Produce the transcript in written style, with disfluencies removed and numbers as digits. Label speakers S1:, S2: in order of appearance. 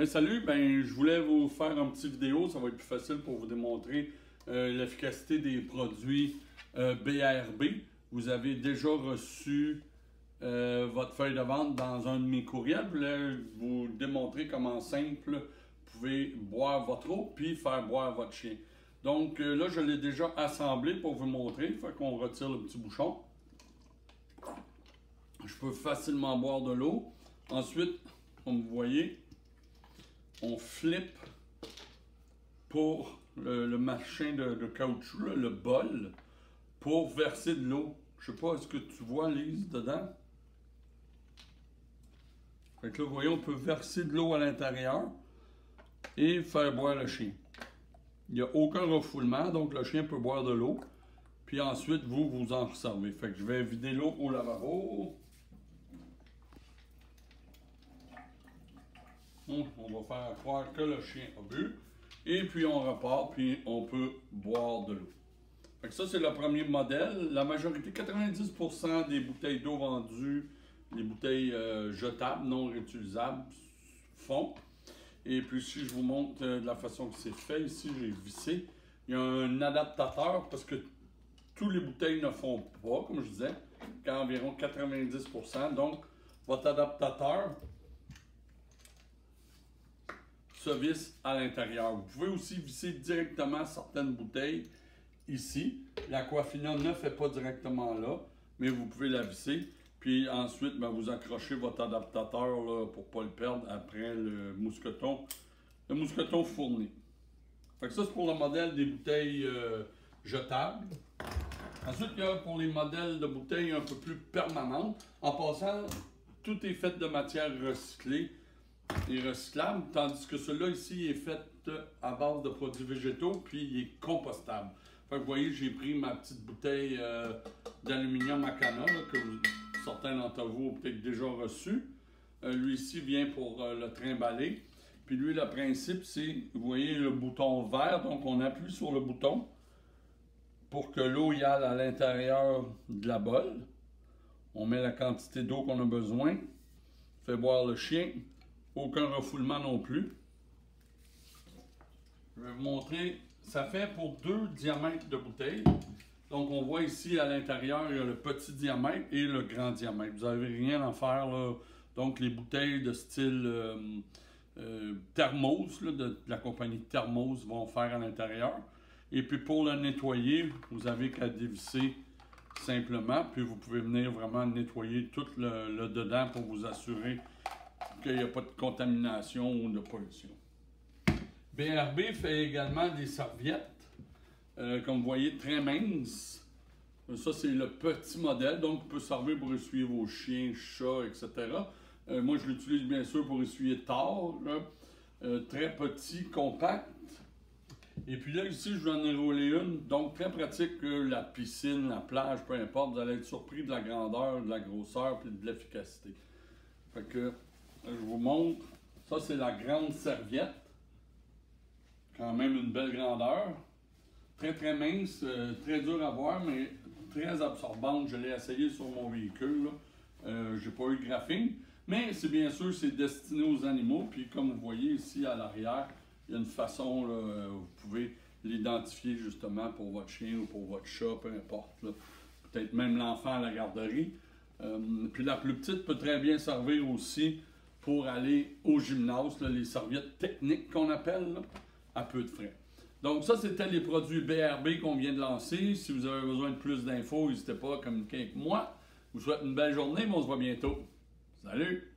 S1: Salut, je voulais vous faire une petite vidéo, ça va être plus facile pour vous démontrer l'efficacité des produits BRB. Vous avez déjà reçu votre feuille de vente dans un de mes courriels. Je voulais vous démontrer comment simple vous pouvez boire votre eau puis faire boire votre chien. Donc là, je l'ai déjà assemblé pour vous montrer. Il faut qu'on retire le petit bouchon. Je peux facilement boire de l'eau. Ensuite, comme vous voyez, on flippe pour le machin de caoutchouc, là, le bol, pour verser de l'eau. Je ne sais pas, est-ce que tu vois, Lise, dedans? Fait que là, vous voyez, on peut verser de l'eau à l'intérieur et faire boire le chien. Il n'y a aucun refoulement, donc le chien peut boire de l'eau. Puis ensuite, vous en resservez. Fait que je vais vider l'eau au lavabo. On va faire croire que le chien a bu. Et puis on repart, puis on peut boire de l'eau. Fait que ça, c'est le premier modèle. La majorité, 90% des bouteilles d'eau vendues, les bouteilles jetables, non réutilisables, font. Et puis si je vous montre de la façon que c'est fait, ici j'ai vissé. Il y a un adaptateur parce que toutes les bouteilles ne font pas, comme je disais, qu'à environ 90%. Donc, votre adaptateur se visse à l'intérieur. Vous pouvez aussi visser directement certaines bouteilles ici. L'Aquafina ne fait pas directement là, mais vous pouvez la visser. Puis ensuite, vous accrochez votre adaptateur là, pour ne pas le perdre après le mousqueton fourni. Fait que ça, c'est pour le modèle des bouteilles jetables. Ensuite, il y a pour les modèles de bouteilles un peu plus permanentes. En passant, tout est fait de matière recyclée et recyclable, tandis que celui-là ici est fait à base de produits végétaux, puis il est compostable. Fait que vous voyez, j'ai pris ma petite bouteille d'aluminium Akana, que certains d'entre vous ont peut-être déjà reçu. Lui ici vient pour le trimballer. Puis lui, le principe, c'est, vous voyez le bouton vert, donc on appuie sur le bouton pour que l'eau y aille à l'intérieur de la bolle. On met la quantité d'eau qu'on a besoin, fait boire le chien. Aucun refoulement non plus. Je vais vous montrer. Ça fait pour 2 diamètres de bouteille. Donc, on voit ici à l'intérieur, il y a le petit diamètre et le grand diamètre. Vous n'avez rien à faire là. Donc, les bouteilles de style Thermos, là, de la compagnie Thermos, vont faire à l'intérieur. Et puis, pour le nettoyer, vous avez qu'à dévisser simplement. Puis, vous pouvez venir vraiment nettoyer tout le dedans pour vous assurer qu'il n'y a pas de contamination ou de pollution. BRB fait également des serviettes, comme vous voyez, très minces. Ça, c'est le petit modèle, donc vous pouvez servir pour essuyer vos chiens, chats, etc. Moi, je l'utilise bien sûr pour essuyer tard, très petit, compact. Et puis là, ici, je vous en ai roulé une, donc très pratique, la piscine, la plage, peu importe, vous allez être surpris de la grandeur, de la grosseur, puis de l'efficacité. Fait que je vous montre, ça c'est la grande serviette, quand même une belle grandeur, très très mince, très dur à voir, mais très absorbante. Je l'ai essayé sur mon véhicule, j'ai pas eu de graphing, mais c'est bien sûr, c'est destiné aux animaux, puis comme vous voyez ici à l'arrière, il y a une façon, là, vous pouvez l'identifier justement pour votre chien ou pour votre chat, peu importe, peut-être même l'enfant à la garderie. Puis la plus petite peut très bien servir aussi pour aller au gymnase, là, les serviettes techniques qu'on appelle, là, à peu de frais. Donc ça, c'était les produits BRB qu'on vient de lancer. Si vous avez besoin de plus d'infos, n'hésitez pas à communiquer avec moi. Je vous souhaite une belle journée, mais on se voit bientôt. Salut!